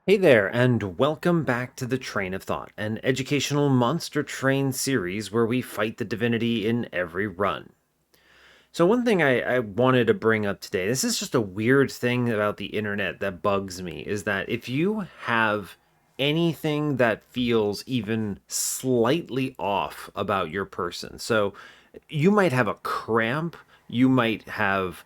Hey there, and welcome back to the Train of Thought, an educational monster train series where we fight the divinity in every run. So, one thing I wanted to bring up today, this is just a weird thing about the internet that bugs me, is that if you have anything that feels even slightly off about your person, so you might have a cramp, you might have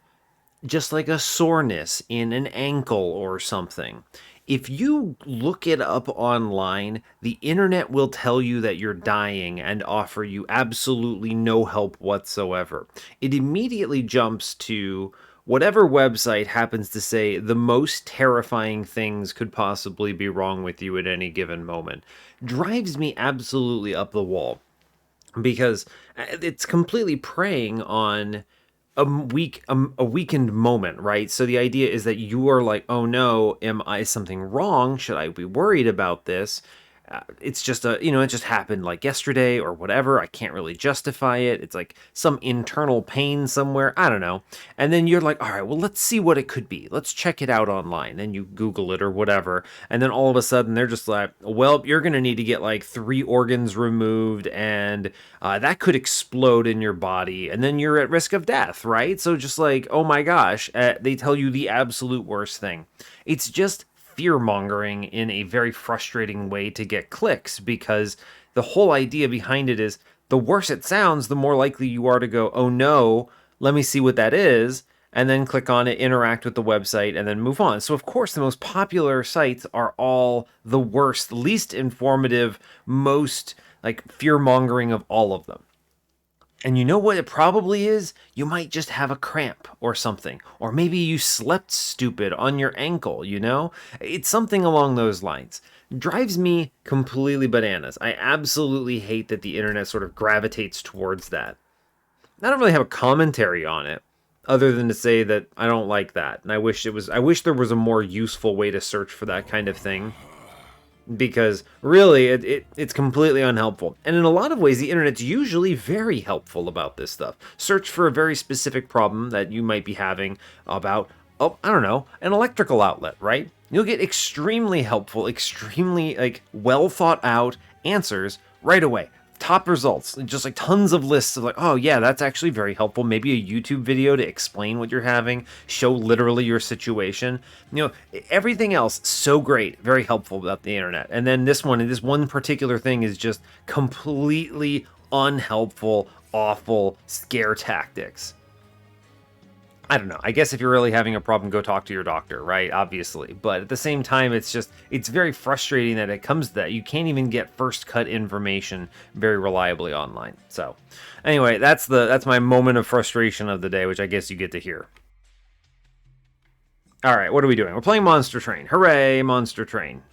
just like a soreness in an ankle or something. If you look it up online, the internet will tell you that you're dying and offer you absolutely no help whatsoever. It immediately jumps to whatever website happens to say the most terrifying things could possibly be wrong with you at any given moment. Drives me absolutely up the wall because it's completely preying on a weakened moment, right? So the idea is that you are like, oh no, am I something wrong? Should I be worried about this? It's just it just happened like yesterday or whatever. I can't really justify it. It's like some internal pain somewhere. I don't know. And then you're like, all right, well, let's see what it could be. Let's check it out online. Then you Google it or whatever. And then all of a sudden they're just like, well, you're going to need to get like 3 organs removed and that could explode in your body. And then you're at risk of death, right? So just like, oh my gosh, they tell you the absolute worst thing. It's just fear mongering in a very frustrating way to get clicks because the whole idea behind it is the worse it sounds, the more likely you are to go, oh no, let me see what that is, and then click on it, interact with the website, and then move on. So, of course, the most popular sites are all the worst, least informative, most like fear mongering of all of them. And you know what it probably is? You might just have a cramp or something. Or maybe you slept stupid on your ankle, you know? It's something along those lines. Drives me completely bananas. I absolutely hate that the internet sort of gravitates towards that. I don't really have a commentary on it other than to say that I don't like that. And I wish there was a more useful way to search for that kind of thing because really it's completely unhelpful. And in a lot of ways, the internet's usually very helpful about this stuff. Search for a very specific problem that you might be having about, oh, I don't know, an electrical outlet, right? You'll get extremely helpful, extremely like well thought out answers right away. Top results, just like tons of lists of like, oh yeah, that's actually very helpful. Maybe a YouTube video to explain what you're having, show literally your situation. You know, everything else so great, very helpful about the internet. And then this one particular thing is just completely unhelpful, awful scare tactics. I don't know. I guess if you're really having a problem, go talk to your doctor, right? Obviously. But at the same time, it's very frustrating that it comes to that. You can't even get first cut information very reliably online. So anyway, that's my moment of frustration of the day, which I guess you get to hear. All right, what are we doing? We're playing Monster Train. Hooray, Monster Train.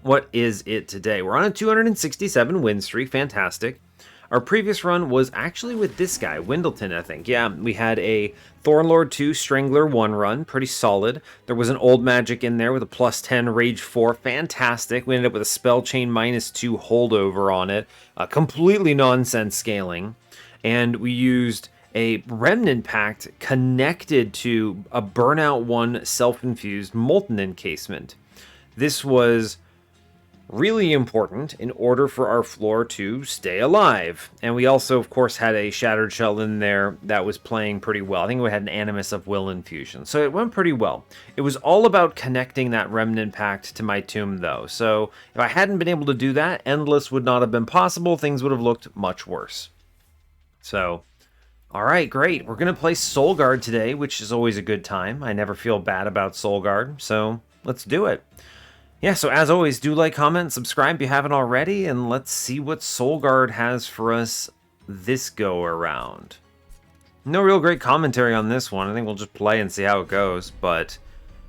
What is it today? We're on a 267 win streak. Fantastic. Our previous run was actually with this guy, Windleton, I think. Yeah, we had a Thornlord 2 Strangler 1 run, pretty solid. There was an Old Magic in there with a plus 10 Rage 4, fantastic. We ended up with a Spell Chain -2 holdover on it, completely nonsense scaling. And we used a Remnant Pact connected to a Burnout 1 self-infused Molten Encasement. This was really important in order for our floor to stay alive. And we also, of course, had a Shattered Shell in there that was playing pretty well. I think we had an Animus of Will infusion, so it went pretty well. It was all about connecting that Remnant Pact to my tomb, though. So if I hadn't been able to do that, Endless would not have been possible. Things would have looked much worse. So, all right, great. We're going to play Soul Guard today, which is always a good time. I never feel bad about Soul Guard, so let's do it. Yeah, so as always, do like, comment, subscribe if you haven't already, and let's see what Soul Guard has for us this go around. No real great commentary on this one. I think we'll just play and see how it goes, but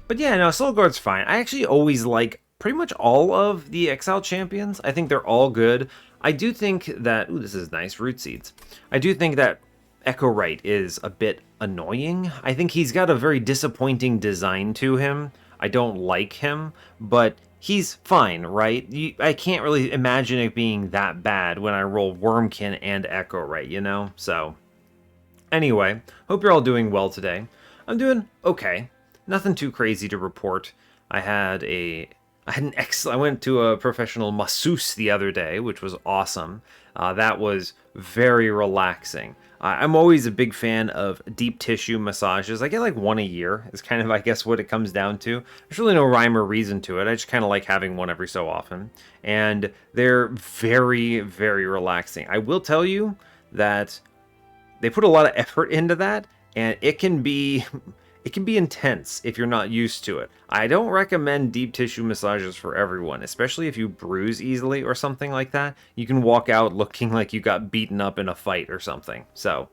yeah, no, Soul Guard's fine. I actually always like pretty much all of the Exile champions. I think they're all good. I do think that, ooh, this is nice, Root Seeds. I do think that Echo Right is a bit annoying. I think he's got a very disappointing design to him. I don't like him, but he's fine, right? I can't really imagine it being that bad when I roll Wormkin and Echo Right, you know? So, anyway, hope you're all doing well today. I'm doing okay. Nothing too crazy to report. I had a I went to a professional masseuse the other day, which was awesome. That was very relaxing. I'm always a big fan of deep tissue massages. I get like one a year, is kind of, I guess, what it comes down to. There's really no rhyme or reason to it. I just kind of like having one every so often. And they're very, very relaxing. I will tell you that they put a lot of effort into that, and it can be intense if you're not used to it. I don't recommend deep tissue massages for everyone, especially if you bruise easily or something like that. You can walk out looking like you got beaten up in a fight or something. So,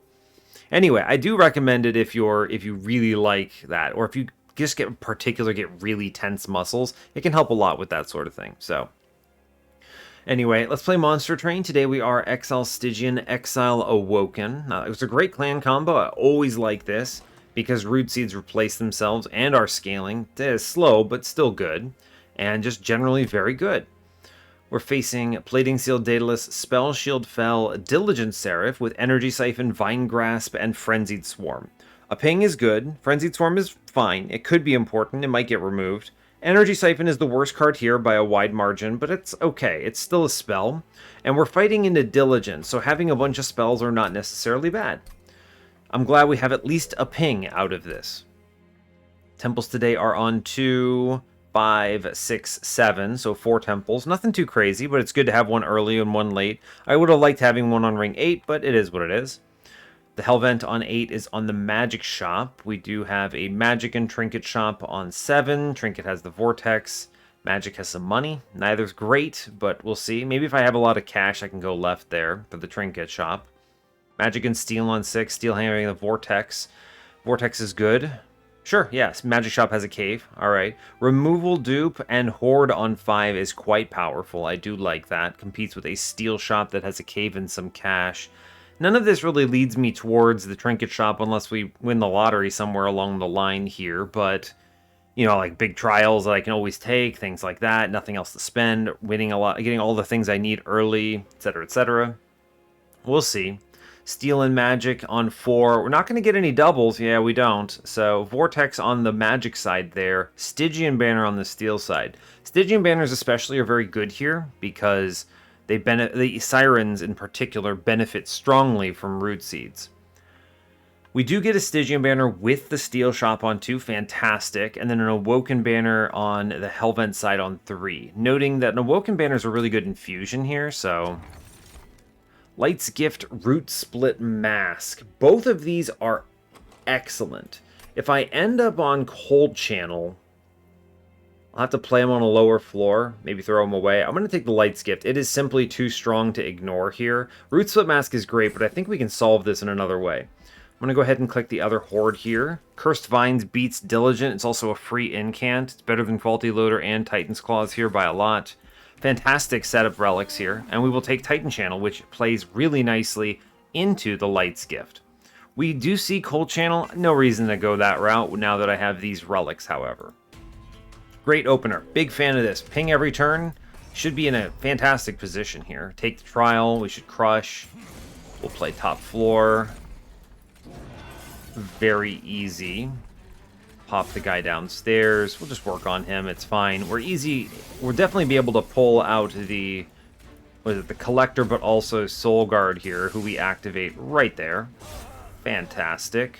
anyway, I do recommend it if you really like that, or if you just get really tense muscles. It can help a lot with that sort of thing. So, anyway, let's play Monster Train. Today we are Exile Stygian, Exile Awoken. It was a great clan combo. I always like this, because root seeds replace themselves and are scaling. It is slow, but still good, and just generally very good. We're facing Plating Seal Daedalus, Spell Shield Fell, Diligent Seraph with Energy Siphon, Vine Grasp, and Frenzied Swarm. A ping is good, Frenzied Swarm is fine, it could be important, it might get removed. Energy Siphon is the worst card here by a wide margin, but it's okay, it's still a spell. And we're fighting into Diligence, so having a bunch of spells are not necessarily bad. I'm glad we have at least a ping out of this. Temples today are on 2, 5, 6, 7, so 4 temples. Nothing too crazy, but it's good to have one early and one late. I would have liked having one on ring 8, but it is what it is. The Hellvent on 8 is on the Magic Shop. We do have a Magic and Trinket Shop on 7. Trinket has the Vortex. Magic has some money. Neither's great, but we'll see. Maybe if I have a lot of cash, I can go left there for the Trinket Shop. Magic and Steel on 6, Steel having the Vortex. Vortex is good. Sure, yes, Magic Shop has a cave. Alright. Removal Dupe and Horde on 5 is quite powerful. I do like that. Competes with a Steel Shop that has a cave and some cash. None of this really leads me towards the Trinket Shop unless we win the lottery somewhere along the line here, but, you know, like big trials that I can always take, things like that, nothing else to spend, winning a lot, getting all the things I need early, etc., etc. We'll see. Steel and Magic on 4. We're not going to get any doubles. Yeah, we don't. So, Vortex on the Magic side there. Stygian Banner on the Steel side. Stygian Banners especially are very good here because the Sirens in particular benefit strongly from Root Seeds. We do get a Stygian Banner with the Steel Shop on 2. Fantastic. And then an Awoken Banner on the Hellvent side on 3. Noting that an Awoken Banner is a really good infusion here, so... Light's Gift, Root Split Mask. Both of these are excellent. If I end up on Cold Channel, I'll have to play them on a lower floor, maybe throw them away. I'm going to take the Light's Gift. It is simply too strong to ignore here. Root Split Mask is great, but I think we can solve this in another way. I'm going to go ahead and click the other Horde here. Cursed Vines beats Diligent. It's also a free incant. It's better than Quality Loader and Titan's Claws here by a lot. Fantastic set of relics here, and we will take Titan Channel, which plays really nicely into the Light's Gift. We do see Cold Channel, no reason to go that route now that I have these relics, however. Great opener, big fan of this. Ping every turn, should be in a fantastic position here. Take the trial, we should crush. We'll play top floor. Very easy. Pop the guy downstairs. We'll just work on him. It's fine. We'll definitely be able to pull out the Collector, but also Soul Guard here, who we activate right there. Fantastic.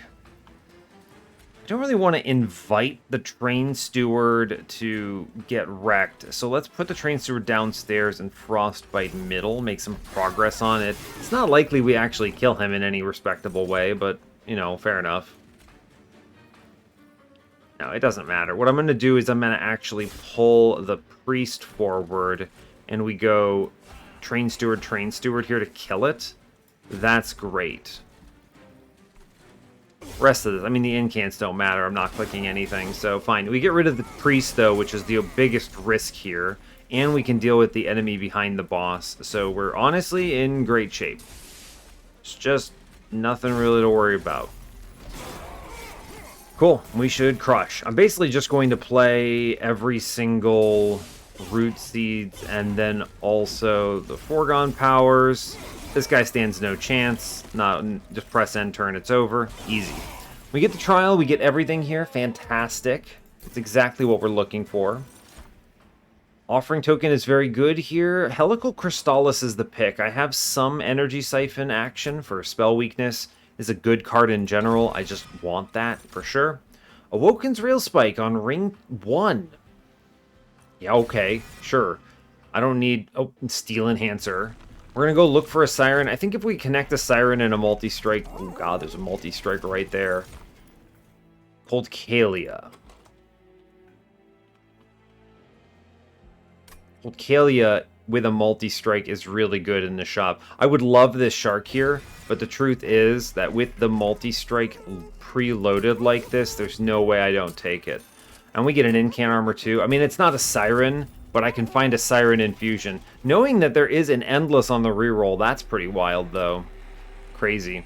I don't really want to invite the Train Steward to get wrecked, so let's put the Train Steward downstairs and Frostbite middle, make some progress on it. It's not likely we actually kill him in any respectable way, but, you know, fair enough. No, it doesn't matter. What I'm going to do is I'm going to actually pull the Priest forward, and we go Train Steward here to kill it. That's great. Rest of this, I mean, the incants don't matter. I'm not clicking anything, so fine. We get rid of the Priest, though, which is the biggest risk here, and we can deal with the enemy behind the boss, so we're honestly in great shape. It's just nothing really to worry about. Cool, we should crush. I'm basically just going to play every single Root Seeds and then also the Foregone Powers. This guy stands no chance. Just press end turn, it's over. Easy. We get the trial, we get everything here. Fantastic. It's exactly what we're looking for. Offering Token is very good here. Helical Crystallis is the pick. I have some Energy Siphon action for spell weakness. It's a good card in general. I just want that for sure. Awoken's Rail Spike on ring 1. Yeah, okay, sure. I don't need... Oh, Steel Enhancer. We're going to go look for a Siren. I think if we connect a Siren and a multi-strike... Oh, God, there's a multi-strike right there. Cold Kalia. Cold Kalia with a multi-strike is really good in the shop. I would love this Shark here, but the truth is that with the multi-strike preloaded like this, there's no way I don't take it. And we get an Incant Armor too. I mean, it's not a Siren, but I can find a Siren Infusion. Knowing that there is an Endless on the reroll, that's pretty wild, though. Crazy. I'm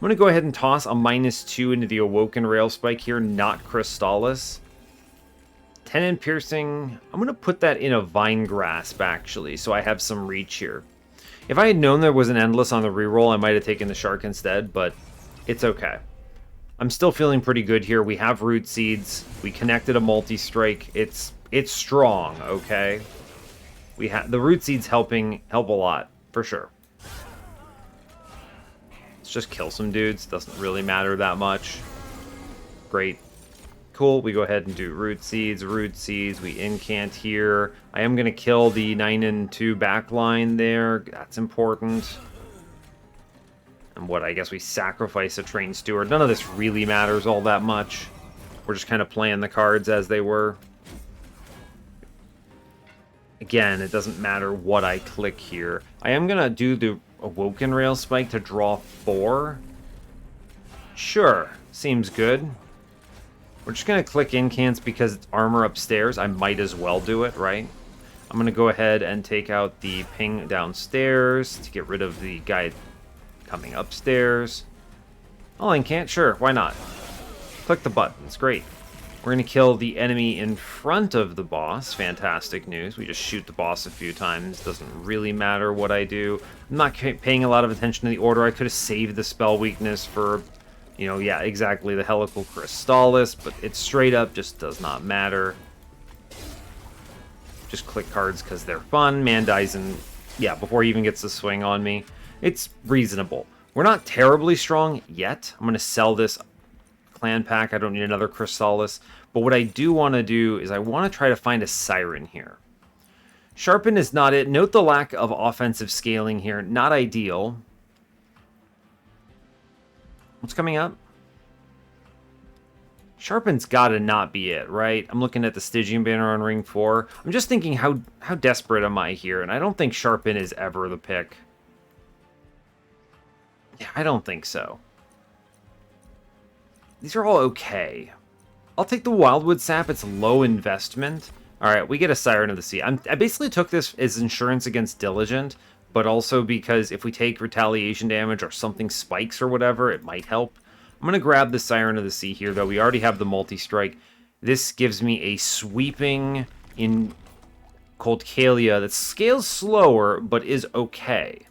going to go ahead and toss a -2 into the Awoken Rail Spike here, not Crystallis. 10 in Piercing. I'm going to put that in a Vine Grasp, actually, so I have some reach here. If I had known there was an Endless on the reroll, I might have taken the Shark instead, but it's okay. I'm still feeling pretty good here. We have Root Seeds. We connected a multi-strike. It's strong, okay? We have the Root Seeds help a lot, for sure. Let's just kill some dudes. Doesn't really matter that much. Great. Cool. We go ahead and do Root Seeds. We incant here. I am going to kill the 9 and 2 backline there. That's important. And what, I guess we sacrifice a Trained Steward. None of this really matters all that much. We're just kind of playing the cards as they were. Again, it doesn't matter what I click here. I am going to do the Awoken Rail Spike to draw 4. Sure, seems good. We're just going to click Incants because it's armor upstairs. I might as well do it, right? I'm going to go ahead and take out the ping downstairs to get rid of the guy coming upstairs. Oh, Incant? Sure, why not? Click the buttons, great. We're going to kill the enemy in front of the boss. Fantastic news. We just shoot the boss a few times. Doesn't really matter what I do. I'm not paying a lot of attention to the order. I could have saved the spell weakness for, you know, yeah, exactly, the Helical Crystallis, but it straight up just does not matter. Just click cards because they're fun. Man dies in, yeah, before he even gets to swing on me. It's reasonable. We're not terribly strong yet. I'm going to sell this clan pack. I don't need another Crystallis. But what I do want to do is I want to try to find a Siren here. Sharpen is not it. Note the lack of offensive scaling here. Not ideal. What's coming up? Sharpen's gotta not be it, right? I'm looking at the Stygian banner on ring 4. I'm just thinking how desperate am I here? And I don't think Sharpen is ever the pick. Yeah, I don't think so. These are all okay. I'll take the Wildwood Sap. It's low investment. Alright, we get a Siren of the Sea. I basically took this as insurance against Diligent, but also because if we take retaliation damage or something spikes or whatever, it might help. I'm going to grab the Siren of the Sea here, though. We already have the multi-strike. This gives me a sweeping in Cold Kalia that scales slower, but is okay.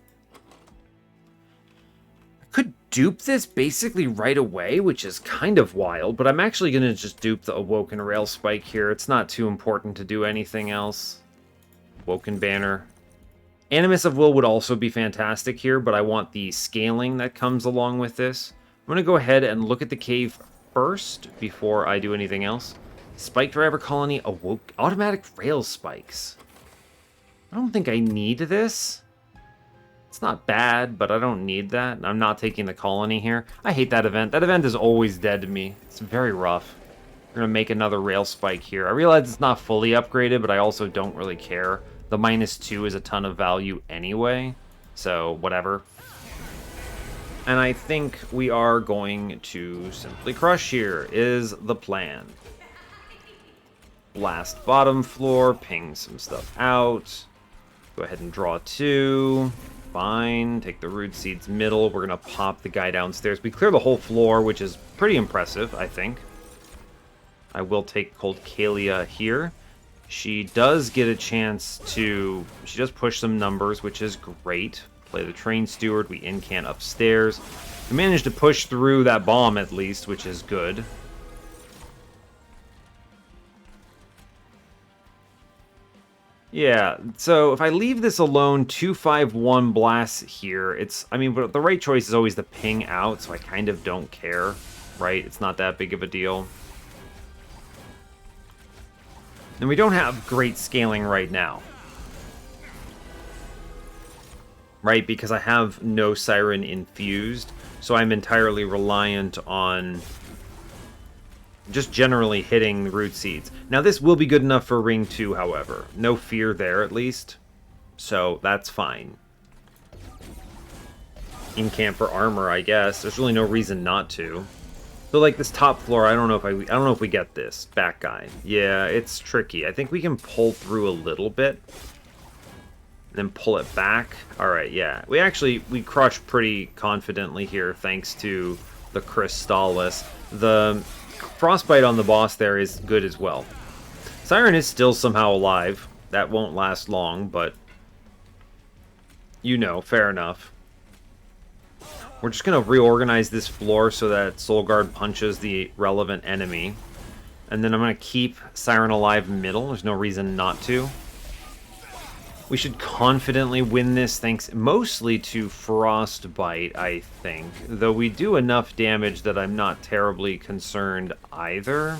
Could dupe this basically right away, which is kind of wild, but I'm actually going to just dupe the Awoken Rail Spike here. It's not too important to do anything else. Awoken Banner. Animus of Will would also be fantastic here, but I want the scaling that comes along with this. I'm going to go ahead and look at the cave first before I do anything else. Spike Driver Colony, automatic rail spikes. I don't think I need this. It's not bad, but I don't need that. I'm not taking the colony here. I hate that event. That event is always dead to me. It's very rough. We're going to make another rail spike here. I realize it's not fully upgraded, but I also don't really care. The -2 is a ton of value anyway, so whatever. And I think we are going to simply crush here, is the plan. Blast bottom floor, ping some stuff out. Go ahead and draw 2. Fine, take the Root Seeds middle. We're going to pop the guy downstairs. We clear the whole floor, which is pretty impressive, I think. I will take Cold Kalia here. She does get a chance to... She does push some numbers, which is great. Play the Trained Steward. We incant upstairs. We managed to push through that bomb, at least, which is good. Yeah, so if I leave this alone, 251 blasts here, I mean, but the right choice is always the ping out, so I kind of don't care, right? It's not that big of a deal. And we don't have great scaling right now. Right, because I have no Siren infused, so I'm entirely reliant on just generally hitting root seeds. Now this will be good enough for Ring 2, however. No fear there, at least. So that's fine. In camp for armor, I guess. There's really no reason not to. So like this top floor, I don't know if we get this back guy. Yeah, it's tricky. I think we can pull through a little bit. Then pull it back. Alright, yeah. We crushed pretty confidently here thanks to the Crystallis. The Frostbite on the boss there is good as well. Siren is still somehow alive. That won't last long, but you know, fair enough. We're just going to reorganize this floor so that Soul Guard punches the relevant enemy. And then I'm going to keep Siren alive middle. There's no reason not to. We should confidently win this thanks mostly to Frostbite, I think. Though we do enough damage that I'm not terribly concerned either.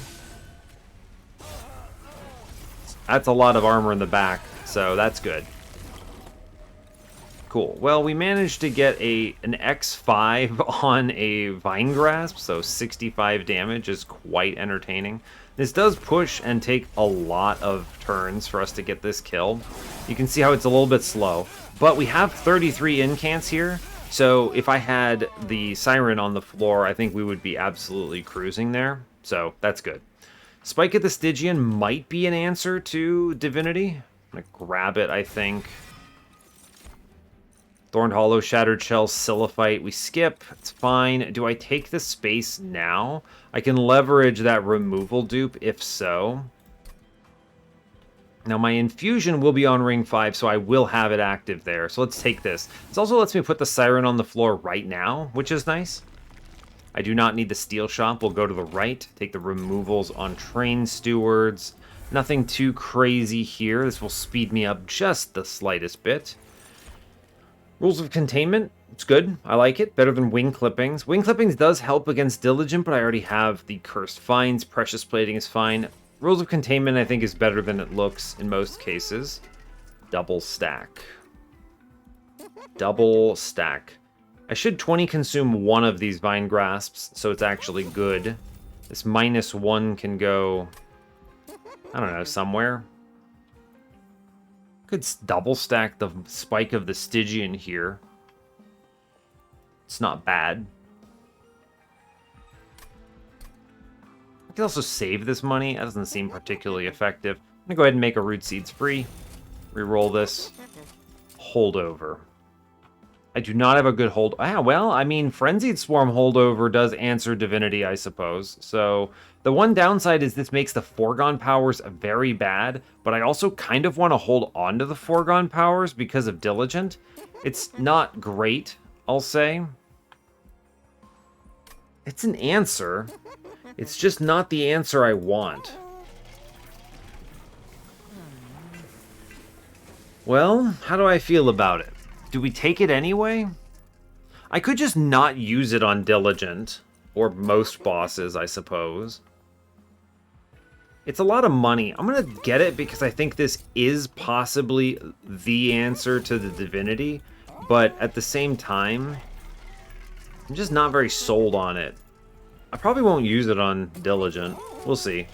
That's a lot of armor in the back, so that's good. Cool. Well, we managed to get an X5 on a Vine Grasp, so 65 damage is quite entertaining. This does push and take a lot of turns for us to get this kill. You can see how it's a little bit slow, but we have 33 incants here, so if I had the Siren on the floor, I think we would be absolutely cruising there, so that's good. Spike at the Stygian might be an answer to Divinity. I'm going to grab it, I think. Thorned Hollow, Shattered Shell, Silliphite. We skip. It's fine. Do I take the space now? I can leverage that removal dupe if so. Now my infusion will be on ring 5, so I will have it active there. So let's take this. This also lets me put the Siren on the floor right now, which is nice. I do not need the Steel Shop. We'll go to the right. Take the removals on Train Stewards. Nothing too crazy here. This will speed me up just the slightest bit. Rules of Containment, it's good. I like it. Better than Wing Clippings. Wing Clippings does help against Diligent, but I already have the Cursed Finds. Precious Plating is fine. Rules of Containment, I think, is better than it looks in most cases. Double stack. Double stack. I should 20 consume one of these Vine Grasps, so it's actually good. This -1 can go, I don't know, somewhere. Could double stack the Spike of the Stygian here. It's not bad. I could also save this money. That doesn't seem particularly effective. I'm gonna go ahead and make a Root Seeds free. Reroll this. Holdover. I do not have a good hold. Ah, well, I mean, Frenzied Swarm holdover does answer Divinity, I suppose. So the one downside is this makes the Foregone Powers very bad, but I also kind of want to hold on to the Foregone Powers because of Diligent. It's not great, I'll say. It's an answer. It's just not the answer I want. Well, how do I feel about it? Do we take it anyway? I could just not use it on Diligent, or most bosses, I suppose. It's a lot of money. I'm gonna get it because I think this is possibly the answer to the Divinity, but at the same time, I'm just not very sold on it. I probably won't use it on Diligent. We'll see.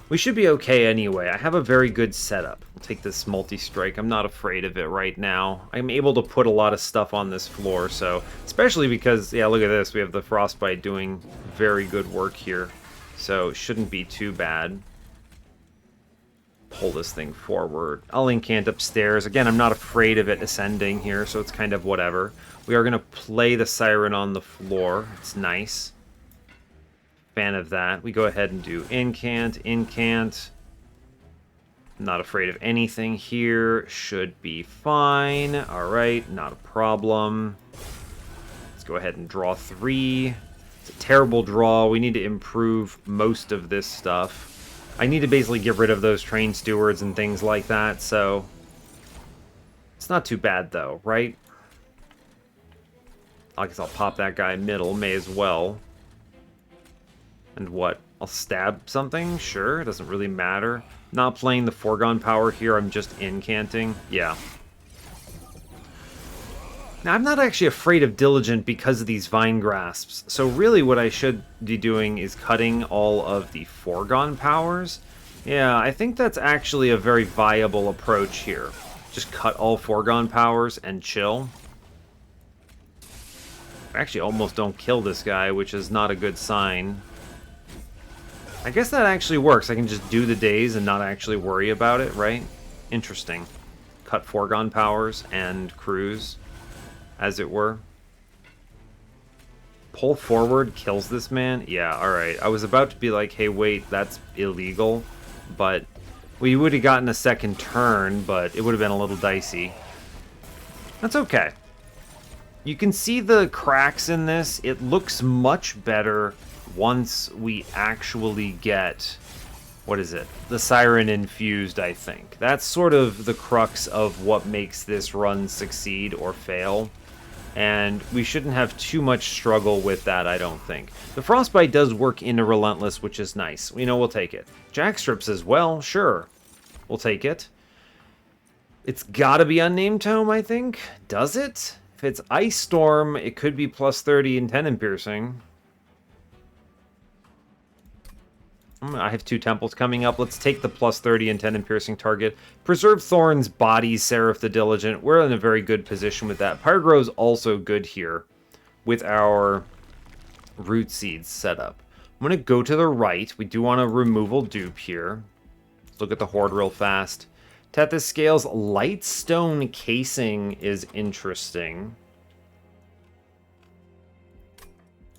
We should be okay anyway. I have a very good setup. I'll take this multi-strike. I'm not afraid of it right now. I'm able to put a lot of stuff on this floor, so... Especially because, yeah, look at this. We have the Frostbite doing very good work here. So, it shouldn't be too bad. Pull this thing forward. I'll incant upstairs. Again, I'm not afraid of it ascending here, so it's kind of whatever. We are going to play the Siren on the floor. It's nice. Fan of that. We go ahead and do incant. Not afraid of anything here. Should be fine. Alright, not a problem. Let's go ahead and draw 3. It's a terrible draw. We need to improve most of this stuff. I need to basically get rid of those train stewards and things like that, so... It's not too bad, though, right? I guess I'll pop that guy middle, may as well. And what? I'll stab something? Sure, it doesn't really matter. Not playing the foregone power here, I'm just incanting. Yeah. Now, I'm not actually afraid of Diligent because of these Vine Grasps, so really what I should be doing is cutting all of the foregone powers. Yeah, I think that's actually a very viable approach here. Just cut all foregone powers and chill. I actually almost don't kill this guy, which is not a good sign. I guess that actually works. I can just do the days and not actually worry about it, right? Interesting. Cut foregone powers and cruise, as it were. Pull forward kills this man? Yeah, alright. I was about to be like, hey, wait, that's illegal. But we would have gotten a second turn, but it would have been a little dicey. That's okay. You can see the cracks in this. It looks much better once we actually get, what is it? The Siren infused, I think. That's sort of the crux of what makes this run succeed or fail. And we shouldn't have too much struggle with that, I don't think. The Frostbite does work into Relentless, which is nice. You know, we'll take it. Jackstrips as well, sure. We'll take it. It's gotta be Unnamed Tome, I think. Does it? If it's Ice Storm, it could be plus 30 and 10 in piercing. I have 2 temples coming up. Let's take the plus 30 and 10 in piercing target. Preserve Thorns bodies Seraph the Diligent. We're in a very good position with that. Pyro's also good here with our root seeds set up. I'm going to go to the right. We do want a removal dupe here. Let's look at the horde real fast. Tethys Scales light stone casing is interesting.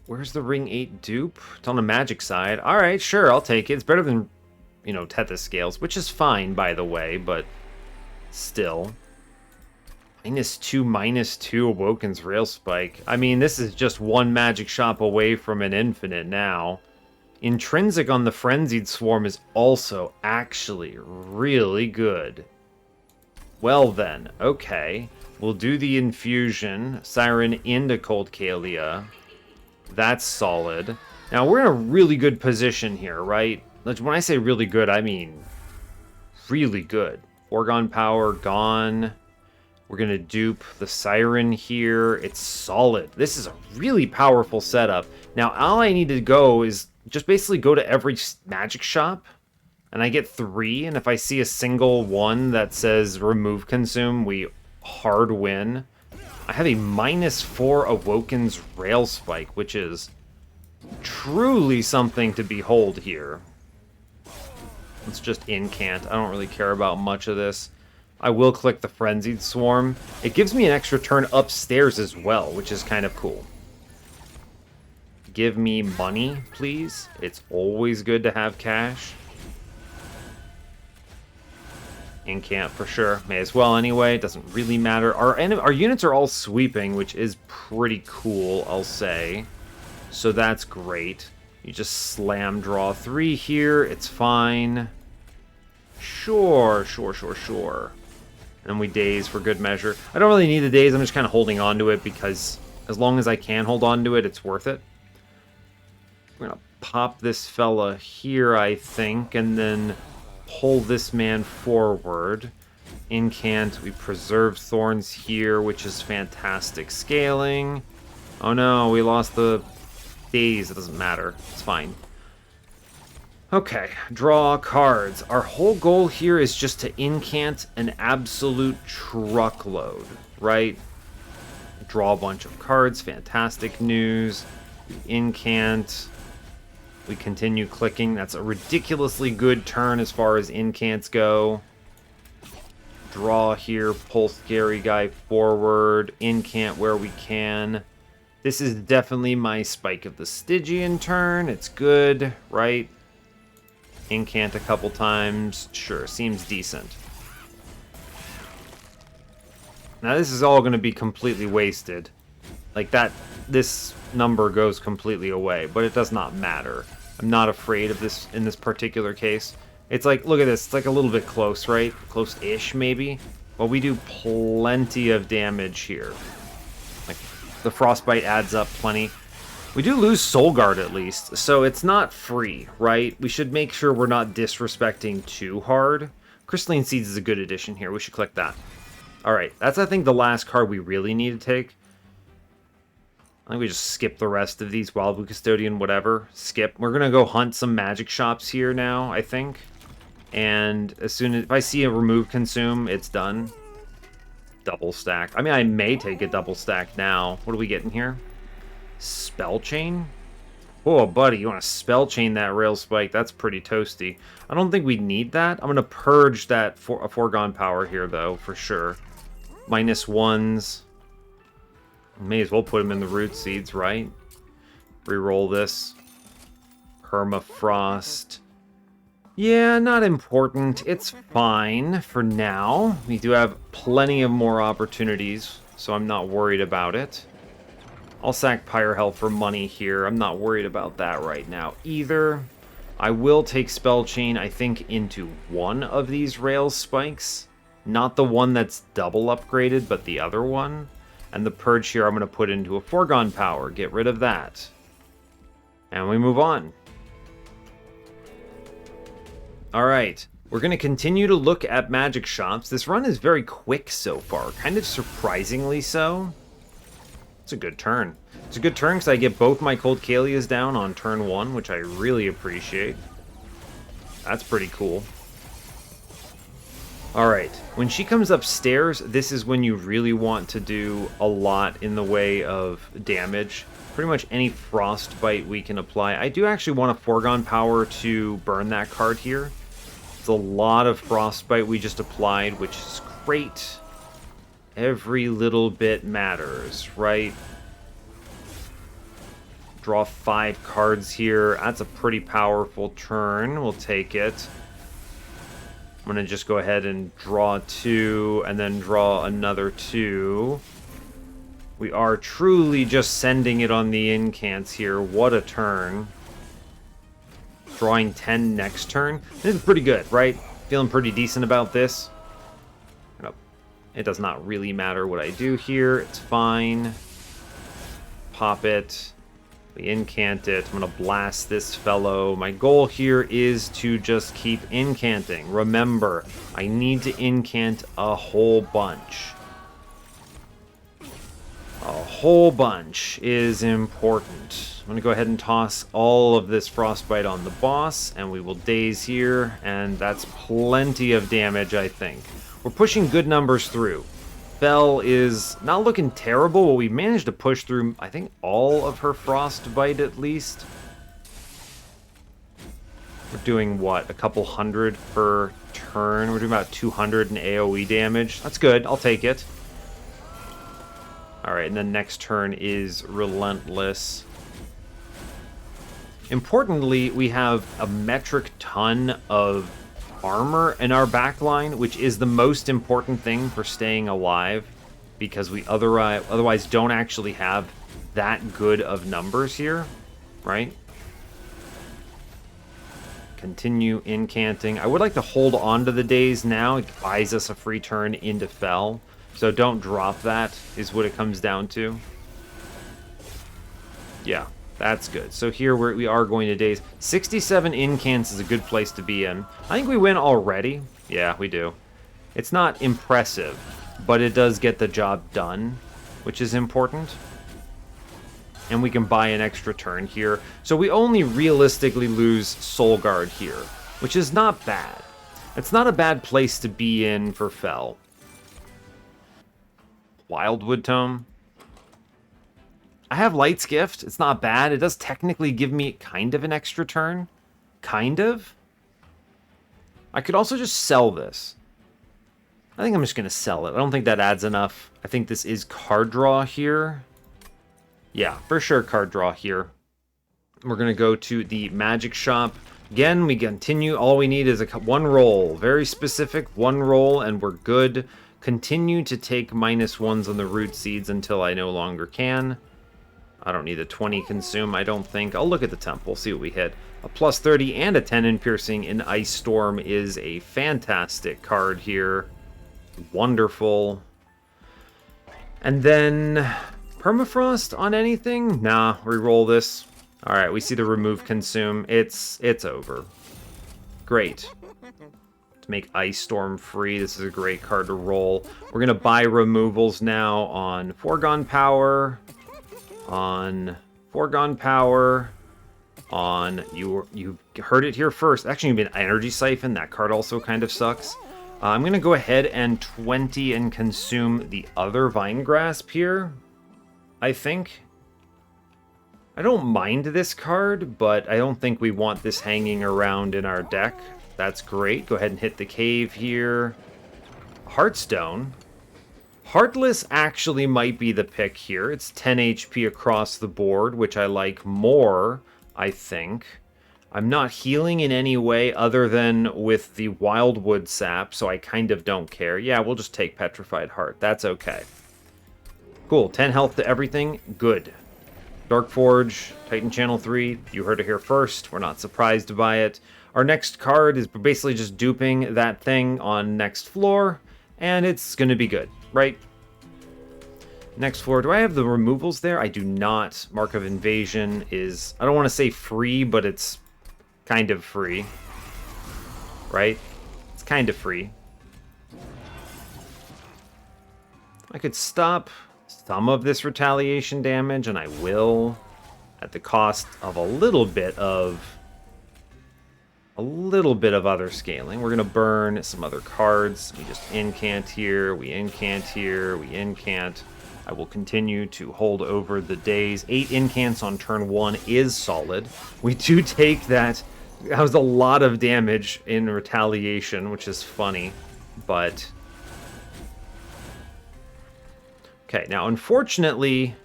Where's the Ring 8 dupe? It's on the magic side. Alright, sure, I'll take it. It's better than, you know, Tethys Scales, which is fine, by the way, but still. -2, -2 Awoken's Rail Spike. I mean, this is just one magic shop away from an infinite now. Intrinsic on the Frenzied Swarm is also actually really good. Well then, okay. We'll do the infusion. Siren into Cold Kalia. That's solid. Now, we're in a really good position here, right? When I say really good, I mean really good. Foregone power, gone. We're going to dupe the Siren here. It's solid. This is a really powerful setup. Now, all I need to go is just basically go to every magic shop, and I get 3, and if I see a single one that says remove consume, we hard win. I have a -4 Awoken's Rail Spike, which is truly something to behold here. Let's just incant. I don't really care about much of this. I will click the Frenzied Swarm. It gives me an extra turn upstairs as well, which is kind of cool. Give me money, please. It's always good to have cash. Incant for sure. May as well anyway. Doesn't really matter. Our units are all sweeping, which is pretty cool, I'll say. So that's great. You just slam draw 3 here. It's fine. Sure. And we daze for good measure. I don't really need the daze. I'm just kind of holding on to it because as long as I can hold on to it, it's worth it. We're going to pop this fella here, I think, and then pull this man forward. Incant, we preserve Thorns here, which is fantastic scaling. Oh no, we lost the daze. It doesn't matter. It's fine. Okay, draw cards. Our whole goal here is just to incant an absolute truckload, right? Draw a bunch of cards. Fantastic news. Incant. We continue clicking. That's a ridiculously good turn as far as incants go. Draw here, pull Scary Guy forward, incant where we can. This is definitely my Spike of the Stygian turn. It's good, right? Incant a couple times. Sure, seems decent. Now this is all going to be completely wasted. Like that, this number goes completely away, but it does not matter. I'm not afraid of this in this particular case. It's like, look at this. It's like a little bit close, right? Close-ish, maybe. But we do plenty of damage here. Like, the Frostbite adds up plenty. We do lose Soul Guard at least, so it's not free, right? We should make sure we're not disrespecting too hard. Crystalline Seeds is a good addition here. We should click that. Alright, that's, I think, the last card we really need to take. I think we just skip the rest of these. Wildwood Custodian, whatever. Skip. We're going to go hunt some magic shops here now, I think. And as soon as... if I see a remove consume, it's done. Double stack. I mean, I may take a double stack now. What are we getting here? Spell Chain? Oh, buddy, you want to Spell Chain that Rail Spike? That's pretty toasty. I don't think we need that. I'm going to purge that for a foregone power here, though, for sure. -1s. May as well put them in the Root Seeds, right? Reroll this. Permafrost. Yeah, not important. It's fine for now. We do have plenty of more opportunities, so I'm not worried about it. I'll sack Pyre Hell for money here. I'm not worried about that right now either. I will take Spell Chain, I think, into one of these Rail Spikes. Not the one that's double upgraded, but the other one. And the Purge here I'm going to put into a Foregone Power. Get rid of that. And we move on. Alright, we're going to continue to look at magic shops. This run is very quick so far, kind of surprisingly so. It's a good turn. It's a good turn because I get both my Cold Kalias down on turn 1, which I really appreciate. That's pretty cool. Alright, when she comes upstairs, this is when you really want to do a lot in the way of damage. Pretty much any Frostbite we can apply. I do actually want a Foregone Power to burn that card here. It's a lot of Frostbite we just applied, which is great. Every little bit matters, right? Draw 5 cards here. That's a pretty powerful turn. We'll take it. I'm going to just go ahead and draw 2, and then draw another 2. We are truly just sending it on the incants here. What a turn. Drawing 10 next turn. This is pretty good, right? Feeling pretty decent about this. It does not really matter what I do here. It's fine. Pop it. We incant it. I'm going to blast this fellow. My goal here is to just keep incanting. Remember, I need to incant a whole bunch. A whole bunch is important. I'm going to go ahead and toss all of this Frostbite on the boss, and we will daze here, and that's plenty of damage, I think. We're pushing good numbers through. Fel is not looking terrible, but we managed to push through, I think, all of her Frostbite at least. We're doing, what, a couple hundred per turn? We're doing about 200 in AoE damage. That's good. I'll take it. Alright, and then next turn is Relentless. Importantly, we have a metric ton of armor in our backline, which is the most important thing for staying alive, because we otherwise don't actually have that good of numbers here, right? Continue incanting. I would like to hold on to the daze now. It buys us a free turn into Fel. So don't drop that, is what it comes down to. Yeah, that's good. So here we are going to daze. 67 incants is a good place to be in. I think we win already. Yeah, we do. It's not impressive, but it does get the job done, which is important. And we can buy an extra turn here. So we only realistically lose Soul Guard here, which is not bad. It's not a bad place to be in for Fel. Wildwood Tome. I have Light's Gift. It's not bad. It does technically give me kind of an extra turn. Kind of. I could also just sell this. I think I'm just going to sell it. I don't think that adds enough. I think this is card draw here. Yeah, for sure card draw here. We're going to go to the magic shop. Again, we continue. All we need is one roll. Very specific. One roll and we're good. Continue to take -1s on the root seeds until I no longer can. I don't need a 20 consume, I don't think. I'll look at the temple, see what we hit. A plus 30 and a 10 in piercing in Ice Storm is a fantastic card here. Wonderful. And then Permafrost on anything? Nah, reroll this. Alright, we see the remove consume. It's over. Great. To make Ice Storm free, this is a great card to roll. We're going to buy removals now on Foregone Power, on Foregone Power, on you heard it here first. Actually, you've been Energy Siphon. That card also kind of sucks. I'm going to go ahead and 20 and consume the other Vine Grasp here, I think. I don't mind this card, but I don't think we want this hanging around in our deck. That's great. Go ahead and hit the cave here. Heartstone. Heartless actually might be the pick here. It's 10 HP across the board, which I like more, I think. I'm not healing in any way other than with the Wildwood Sap, so I kind of don't care. Yeah, we'll just take Petrified Heart. That's okay. Cool. 10 health to everything. Good. Dark Forge, Titan Channel 3. You heard it here first. We're not surprised by it. Our next card is basically just duping that thing on next floor, and it's going to be good, right? Next floor. Do I have the removals there? I do not. Mark of Invasion is, I don't want to say free, but it's kind of free, right? It's kind of free. I could stop some of this retaliation damage, and I will, at the cost of a little bit of other scaling. We're gonna burn some other cards. We just incant here, we incant here, we incant. I will continue to hold over the days. 8 incants on turn 1 is solid. We do take that. That was a lot of damage in retaliation, which is funny, but okay, now unfortunately,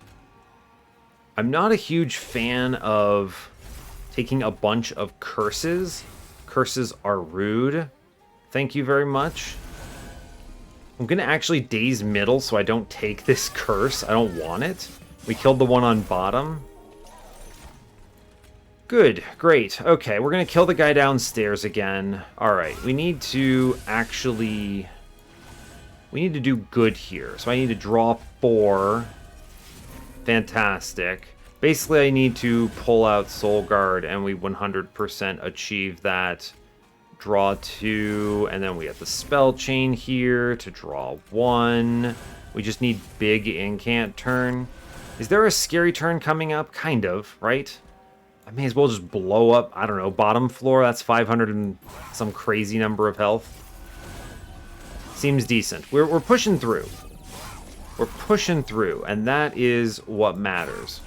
I'm not a huge fan of taking a bunch of curses. Curses are rude. Thank you very much. I'm going to actually Daze Middle so I don't take this curse. I don't want it. We killed the one on bottom. Good, great. Okay, we're going to kill the guy downstairs again. Alright, we need to actually... We need to do good here. So I need to draw 4. Fantastic. Basically, I need to pull out Soul Guard, and we 100% achieve that. Draw 2, and then we have the Spell Chain here to draw 1. We just need big incant turn. Is there a scary turn coming up? Kind of, right? I may as well just blow up, I don't know, bottom floor. That's 500 and some crazy number of health. Seems decent. We're pushing through. We're pushing through, and that is what matters.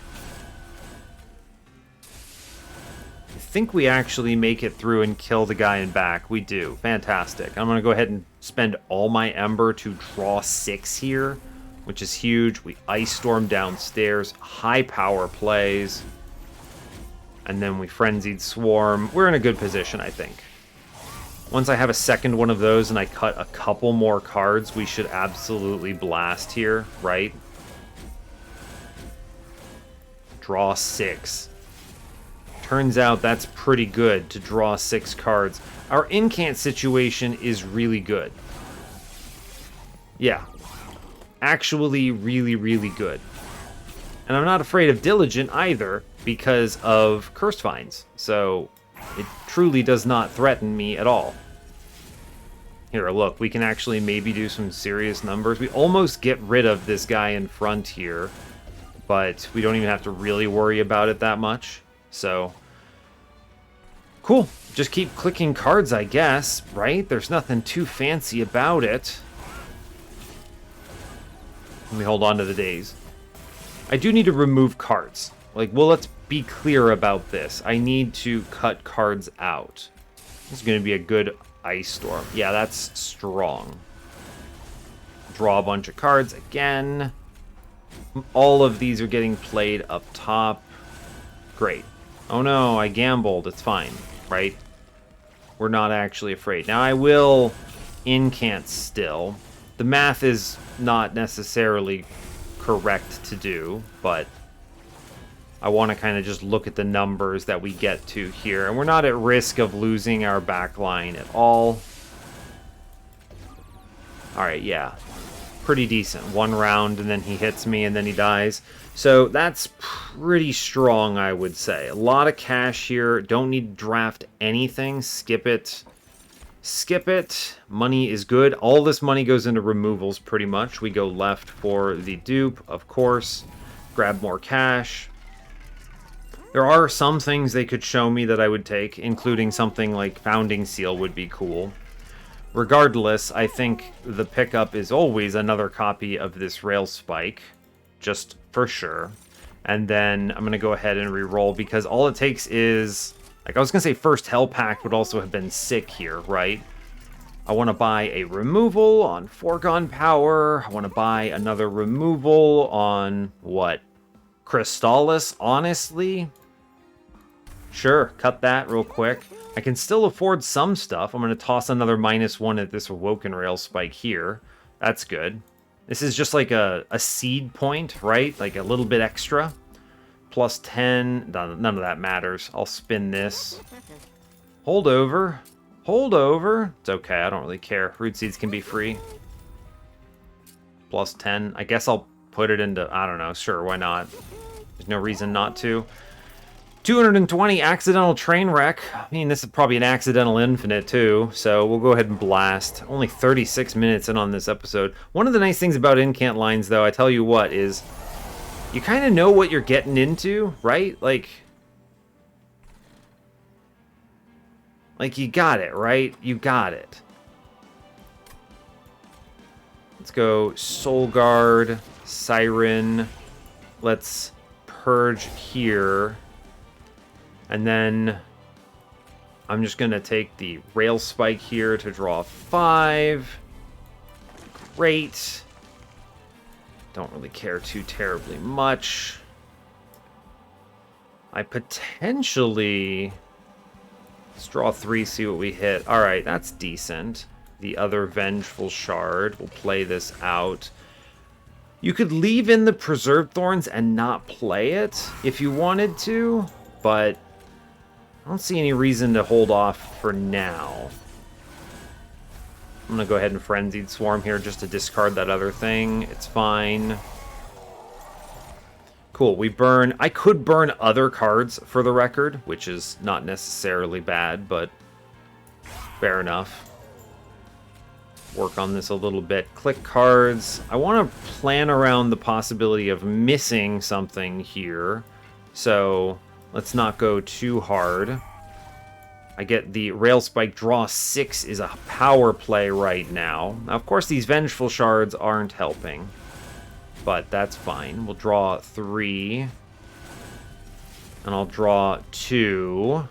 I think we actually make it through and kill the guy in back. We do. Fantastic. I'm going to go ahead and spend all my Ember to draw 6 here, which is huge. We Ice Storm downstairs. High power plays. And then we Frenzied Swarm. We're in a good position, I think. Once I have a second one of those and I cut a couple more cards, we should absolutely blast here, right? Draw 6. Turns out that's pretty good to draw 6 cards. Our incant situation is really good. Yeah. Actually really, really good. And I'm not afraid of Diligent either because of Cursed Vines. So it truly does not threaten me at all. Here, look, we can actually maybe do some serious numbers. We almost get rid of this guy in front here, but we don't even have to really worry about it that much. So, cool. Just keep clicking cards, I guess, right? There's nothing too fancy about it. Let me hold on to the days. I do need to remove cards. Like, well, let's be clear about this. I need to cut cards out. This is going to be a good Ice Storm. Yeah, that's strong. Draw a bunch of cards again. All of these are getting played up top. Great. Oh no, I gambled. It's fine, right? We're not actually afraid. Now I will incant still. The math is not necessarily correct to do, but I want to kind of just look at the numbers that we get to here. And we're not at risk of losing our back line at all. Alright, yeah. Pretty decent. One round, and then he hits me, and then he dies. So that's pretty strong, I would say. A lot of cash here. Don't need to draft anything. Skip it. Skip it. Money is good. All this money goes into removals, pretty much. We go left for the dupe, of course. Grab more cash. There are some things they could show me that I would take, including something like Founding Seal would be cool. Regardless, I think the pickup is always another copy of this Rail Spike, just for sure. And then I'm going to go ahead and re-roll, because all it takes is... Like, I was going to say first Hell Pact would also have been sick here, right? I want to buy a removal on Foregone Power. I want to buy another removal on, what? Crystallis, honestly? Sure, cut that real quick. I can still afford some stuff. I'm going to toss another -1 at this Awoken Rail Spike here. That's good. This is just like a seed point, right? Like a little bit extra. Plus 10. None of that matters. I'll spin this. Hold over. Hold over. It's okay. I don't really care. Root Seeds can be free. Plus 10. I guess I'll put it into... I don't know. Sure, why not? There's no reason not to. 220 accidental train wreck. I mean, this is probably an accidental infinite too, so we'll go ahead and blast. Only 36 minutes in on this episode. One of the nice things about incant lines, though, I tell you what, is you kind of know what you're getting into, right? Like you got it, right? You got it. Let's go Soul Guard, Siren. Let's purge here. And then I'm just going to take the Rail Spike here to draw 5. Great. Don't really care too terribly much. I potentially... Let's draw 3, see what we hit. Alright, that's decent. The other Vengeful Shard. We'll play this out. You could leave in the Preserved Thorns and not play it if you wanted to, but... I don't see any reason to hold off for now. I'm going to go ahead and Frenzied Swarm here just to discard that other thing. It's fine. Cool, we burn... I could burn other cards for the record, which is not necessarily bad, but fair enough. Work on this a little bit. Click cards. I want to plan around the possibility of missing something here. So... let's not go too hard. I get the Rail Spike. Draw 6 is a power play right now. Now, of course, these Vengeful Shards aren't helping. But that's fine. We'll draw 3. And I'll draw 2.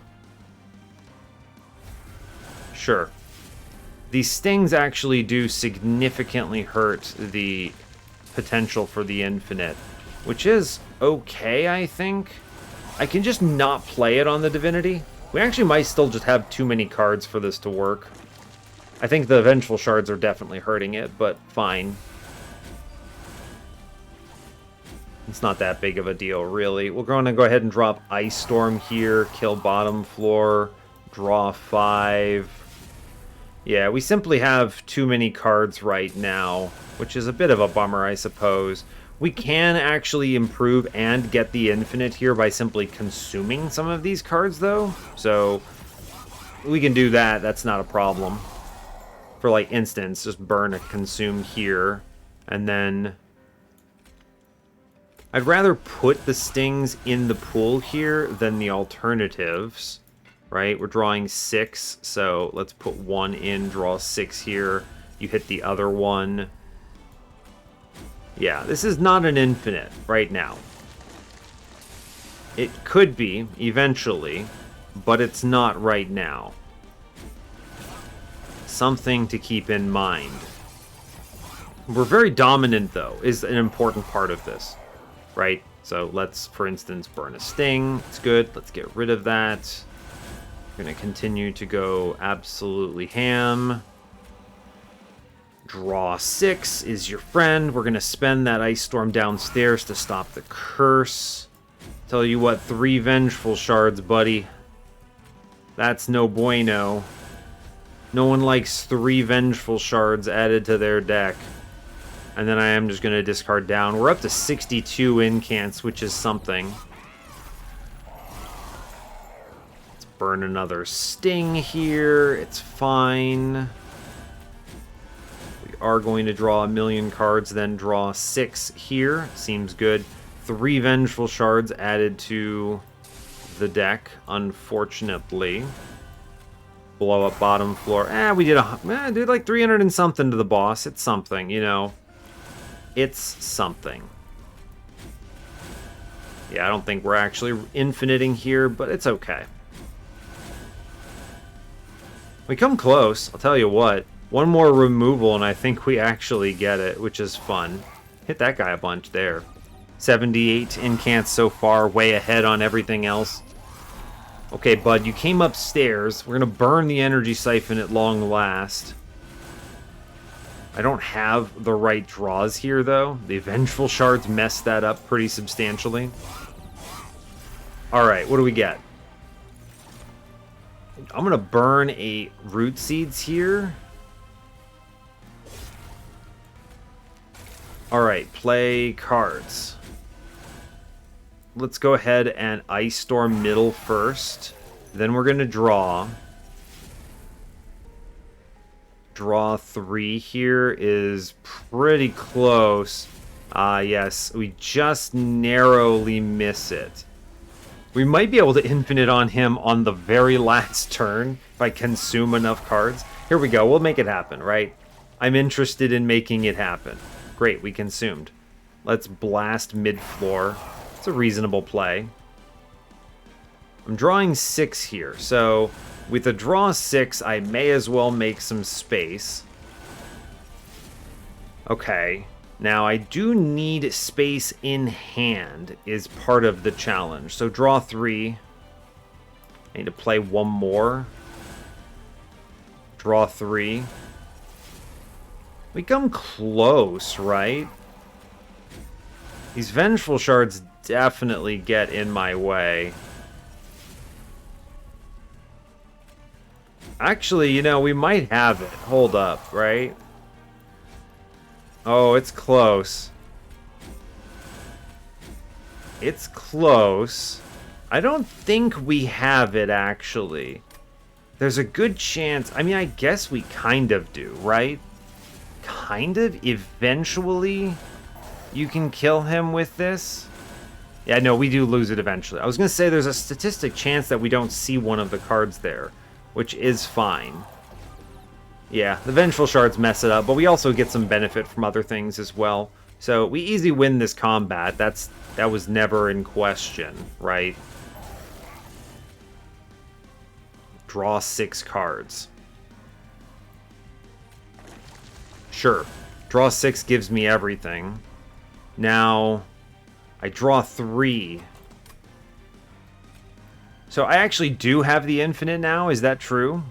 Sure. These stings actually do significantly hurt the potential for the infinite. Which is okay, I think. I can just not play it on the Divinity. We actually might still just have too many cards for this to work. I think the Vengeful Shards are definitely hurting it, but fine. It's not that big of a deal, really. We're going to go ahead and drop Ice Storm here, kill bottom floor, draw 5. Yeah, we simply have too many cards right now, which is a bit of a bummer, I suppose. We can actually improve and get the infinite here by simply consuming some of these cards, though. So, we can do that. That's not a problem. For, like, instance, just burn a consume here. And then... I'd rather put the stings in the pool here than the alternatives. Right? We're drawing 6, so let's put 1 in, draw 6 here. You hit the other one. Yeah, this is not an infinite right now. It could be, eventually, but it's not right now. Something to keep in mind. We're very dominant, though, is an important part of this, right? So let's, for instance, burn a sting. It's good. Let's get rid of that. We're going to continue to go absolutely ham. Draw 6 is your friend. We're going to spend that Ice Storm downstairs to stop the curse. Tell you what, 3 Vengeful Shards, buddy. That's no bueno. No one likes 3 Vengeful Shards added to their deck. And then I am just going to discard down. We're up to 62 incants, which is something. Let's burn another Sting here. It's fine. We are going to draw 1,000,000 cards, then draw 6 here. Seems good. 3 Vengeful Shards added to the deck, unfortunately. Blow up bottom floor. We did like 300 and something to the boss. It's something, you know. It's something. Yeah, I don't think we're actually infiniting here, but it's okay. We come close, I'll tell you what. One more removal and I think we actually get it, which is fun. Hit that guy a bunch there. 78 incants so far, way ahead on everything else. Okay, bud, you came upstairs. We're going to burn the energy siphon at long last. I don't have the right draws here, though. The Vengeful Shards messed that up pretty substantially. Alright, what do we get? I'm going to burn a Root Seeds here. Alright, play cards. Let's go ahead and Ice Storm middle first. Then we're going to draw. Draw 3 here is pretty close. Yes, we just narrowly miss it. We might be able to infinite on him on the very last turn if I consume enough cards. Here we go, we'll make it happen, right? I'm interested in making it happen. Great, we consumed. Let's blast mid-floor. It's a reasonable play. I'm drawing 6 here, so with a draw 6, I may as well make some space. Okay, now I do need space in hand is part of the challenge. So draw 3. I need to play one more. Draw 3. We come close, right? These Vengeful Shards definitely get in my way. Actually, you know, we might have it. Hold up, right? Oh, it's close. It's close. I don't think we have it, actually. There's a good chance. I mean, I guess we kind of do, right? Kind of? Eventually, you can kill him with this? Yeah, no, we do lose it eventually. I was going to say there's a statistic chance that we don't see one of the cards there, which is fine. Yeah, the Vengeful Shards mess it up, but we also get some benefit from other things as well. So we easy win this combat. That was never in question, right? Draw 6 cards. Sure. Draw 6 gives me everything. Now, I draw 3. So I actually do have the infinite now, is that true?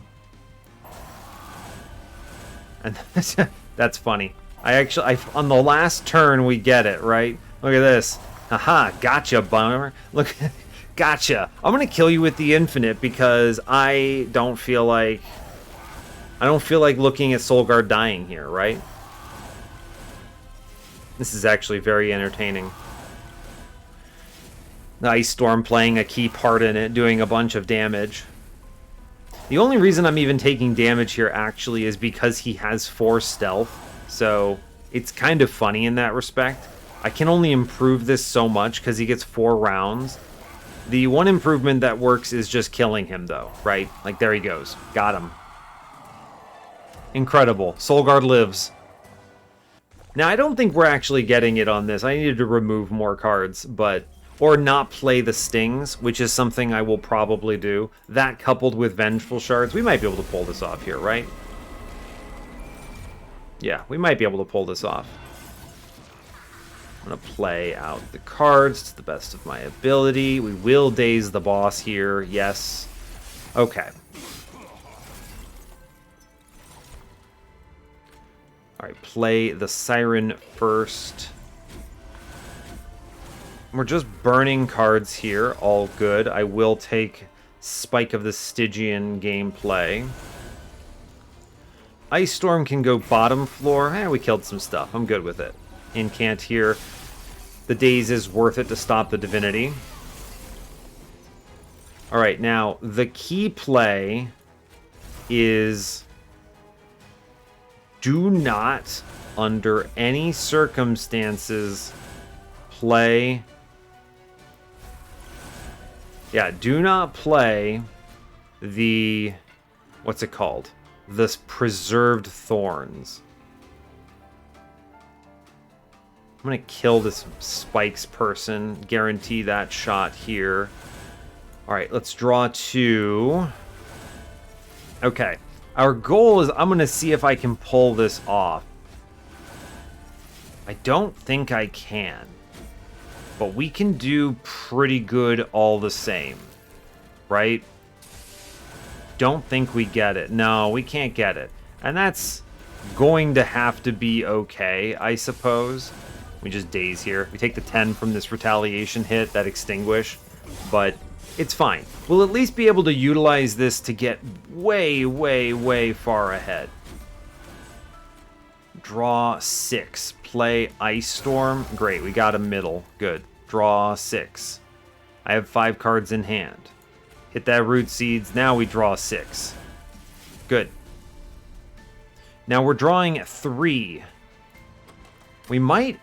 And that's funny. On the last turn we get it, right? Look at this. Haha, gotcha, bummer. Look, gotcha. I'm gonna kill you with the infinite because I don't feel like looking at Soulguard dying here, right? This is actually very entertaining. The Ice Storm playing a key part in it, doing a bunch of damage. The only reason I'm even taking damage here, actually, is because he has 4 stealth. So, it's kind of funny in that respect. I can only improve this so much because he gets 4 rounds. The one improvement that works is just killing him, though, right? Like, there he goes. Got him. Incredible. Soulguard lives. Now, I don't think we're actually getting it on this. I needed to remove more cards, but... Or not play the Stings, which is something I will probably do. That coupled with Vengeful Shards, we might be able to pull this off here, right? Yeah, we might be able to pull this off. I'm going to play out the cards to the best of my ability. We will daze the boss here, yes. Okay. Alright, play the Siren first. We're just burning cards here. All good. I will take Spike of the Stygian gameplay. Ice Storm can go bottom floor. We killed some stuff. I'm good with it. Incant here. The Daze is worth it to stop the Divinity. Alright, now, the key play is do not, under any circumstances, play... Yeah, do not play the... What's it called? The Preserved Thorns. I'm going to kill this Spikes person. Guarantee that shot here. Alright, let's draw 2. Okay. Our goal is I'm going to see if I can pull this off. I don't think I can. But we can do pretty good all the same. Right? Don't think we get it. No, we can't get it. And that's going to have to be okay, I suppose. We just daze here. We take the 10 from this retaliation hit, that extinguish. But it's fine. We'll at least be able to utilize this to get way, way, way far ahead. Draw 6. Play Ice Storm. Great, we got a middle. Good. Draw 6. I have 5 cards in hand. Hit that Root Seeds. Now we draw 6. Good. Now we're drawing 3. We might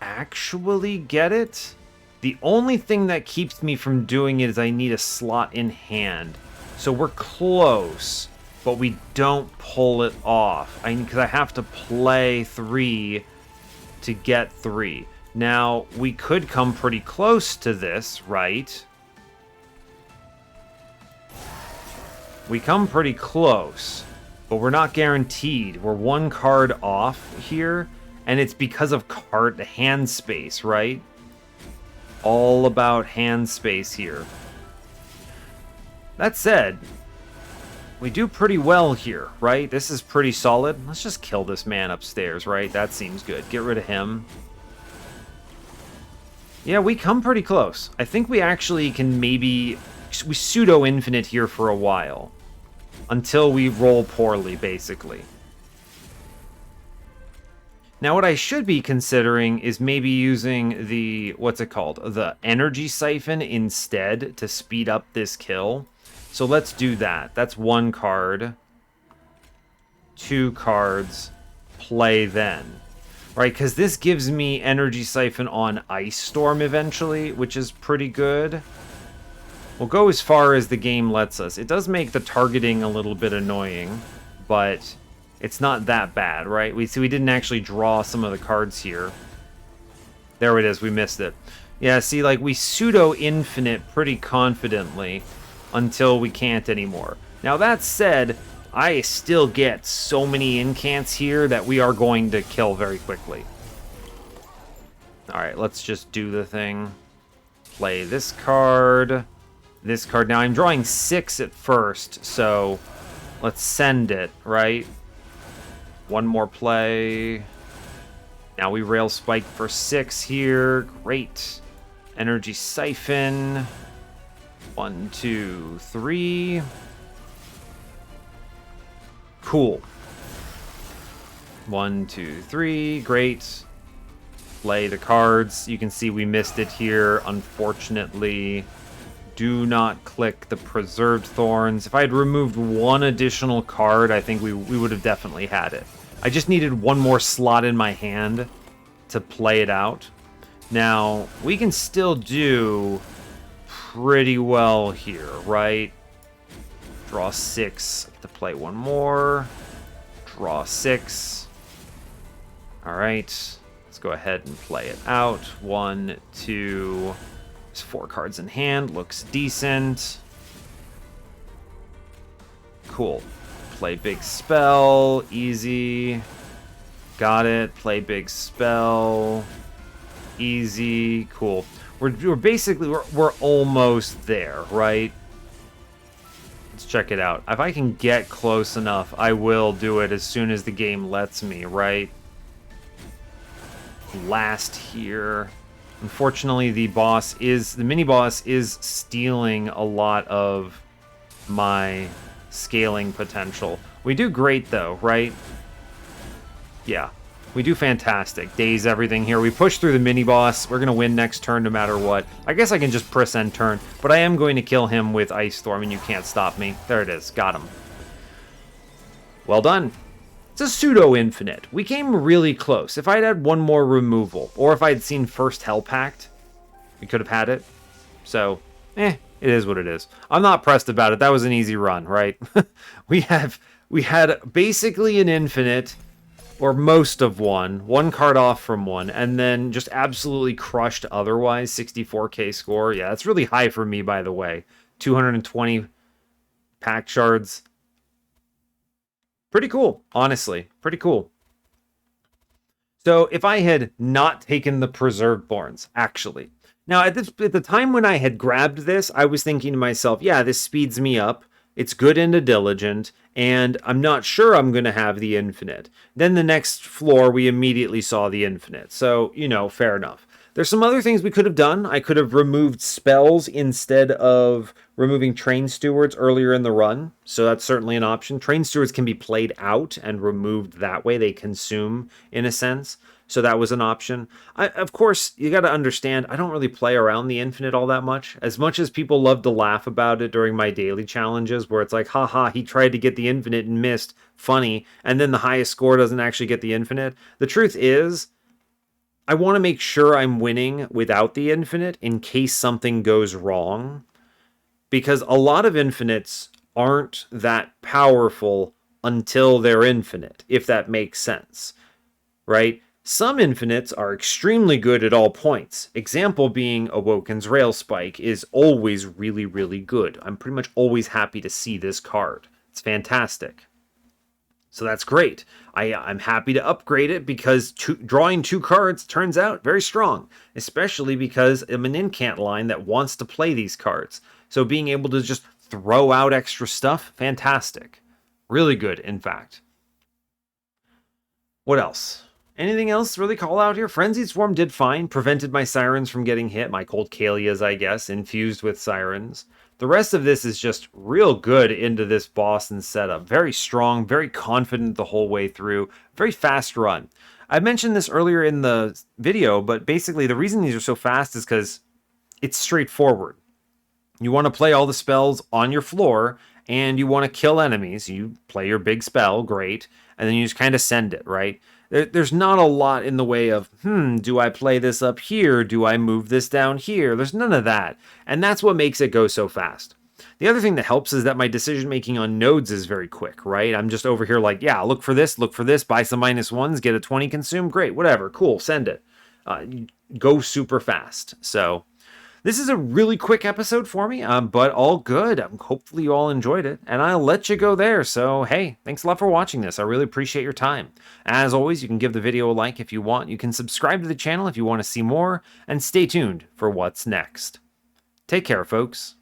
actually get it. The only thing that keeps me from doing it is I need a slot in hand. So we're close, but we don't pull it off. Because I have to play 3 to get 3. Now, we could come pretty close to this, right? We come pretty close, but we're not guaranteed. We're 1 card off here, and it's because of hand space, right? All about hand space here. That said, we do pretty well here, right? This is pretty solid. Let's just kill this man upstairs, right? That seems good. Get rid of him. Yeah, we come pretty close. I think we actually can maybe... We pseudo-infinite here for a while. Until we roll poorly, basically. Now, what I should be considering is maybe using the... What's it called? The Energy Siphon instead to speed up this kill. So let's do that. That's 1 card. 2 cards. Play then. Right, because this gives me Energy Siphon on Ice Storm eventually, which is pretty good. We'll go as far as the game lets us. It does make the targeting a little bit annoying, but it's not that bad, right? We didn't actually draw some of the cards here. There it is, we missed it. Yeah, see, like, we pseudo-infinite pretty confidently until we can't anymore. Now, that said, I still get so many incants here that we are going to kill very quickly. Alright, let's just do the thing. Play this card. This card. Now, I'm drawing 6 at first, so let's send it, right? 1 more play. Now we Rail Spike for 6 here. Great. Energy Siphon. 1, 2, 3. Cool. 1, 2, 3. Great. Play the cards. You can see we missed it here, unfortunately. Do not click the Preserved Thorns. If I had removed 1 additional card, I think we would have definitely had it. I just needed 1 more slot in my hand to play it out. Now, we can still do pretty well here, right? Draw 6 to play 1 more. Draw 6. Alright. Let's go ahead and play it out. 1, 2. There's 4 cards in hand. Looks decent. Cool. Play big spell. Easy. Got it. Play big spell. Easy. Cool. We're basically... We're almost there, right? Let's check it out. If I can get close enough, I will do it as soon as the game lets me, right? Last here. Unfortunately, the mini-boss is stealing a lot of my scaling potential. We do great, though, right? Yeah. We do fantastic. Daze everything here. We push through the mini-boss. We're going to win next turn no matter what. I guess I can just press end turn, but I am going to kill him with Ice Storm, and you can't stop me. There it is. Got him. Well done. It's a pseudo-infinite. We came really close. If I'd had one more removal, or if I'd seen first Hell Pact, we could have had it. So, it is what it is. I'm not pressed about it. That was an easy run, right? we had basically an infinite, or most of one card off from one, and then just absolutely crushed otherwise. 64k score. Yeah, that's really high for me, by the way. 220 pack shards. Pretty cool, honestly. Pretty cool. So if I had not taken the Preserved Borns, actually. Now, at the time when I had grabbed this, I was thinking to myself, yeah, this speeds me up. It's good into Diligent, and I'm not sure I'm going to have the Infinite. Then the next floor, we immediately saw the Infinite. So, fair enough. There's some other things we could have done. I could have removed spells instead of removing Train Stewards earlier in the run. So that's certainly an option. Train Stewards can be played out and removed that way. They consume, in a sense. So that was an option. Of course, you got to understand, I don't really play around the Infinite all that much. As much as people love to laugh about it during my daily challenges, where it's like, haha, he tried to get the Infinite and missed. Funny. And then the highest score doesn't actually get the Infinite. The truth is, I want to make sure I'm winning without the Infinite in case something goes wrong. Because a lot of Infinites aren't that powerful until they're Infinite, if that makes sense. Right? Some Infinites are extremely good at all points. Example being Awoken's Rail Spike is always really, really good. I'm pretty much always happy to see this card. It's fantastic. So that's great. I'm happy to upgrade it because drawing 2 cards turns out very strong, especially because I'm an incant line that wants to play these cards. So being able to just throw out extra stuff, fantastic. Really good, in fact. What else? Anything else really call out here? Frenzied Swarm did fine. Prevented my Sirens from getting hit. My Cold Kalias, I guess, infused with Sirens. The rest of this is just real good into this boss and setup. Very strong, very confident the whole way through. Very fast run. I mentioned this earlier in the video, but basically the reason these are so fast is because it's straightforward. You want to play all the spells on your floor, and you want to kill enemies. You play your big spell, great, and then you just kind of send it, right? There's not a lot in the way of, do I play this up here? Do I move this down here? There's none of that. And that's what makes it go so fast. The other thing that helps is that my decision making on nodes is very quick, right? I'm just over here like, yeah, look for this, buy some -1s, get a 20 consume, great, whatever, cool, send it. Go super fast. So this is a really quick episode for me, but all good. Hopefully you all enjoyed it, and I'll let you go there. So, hey, thanks a lot for watching this. I really appreciate your time. As always, you can give the video a like if you want. You can subscribe to the channel if you want to see more, and stay tuned for what's next. Take care, folks.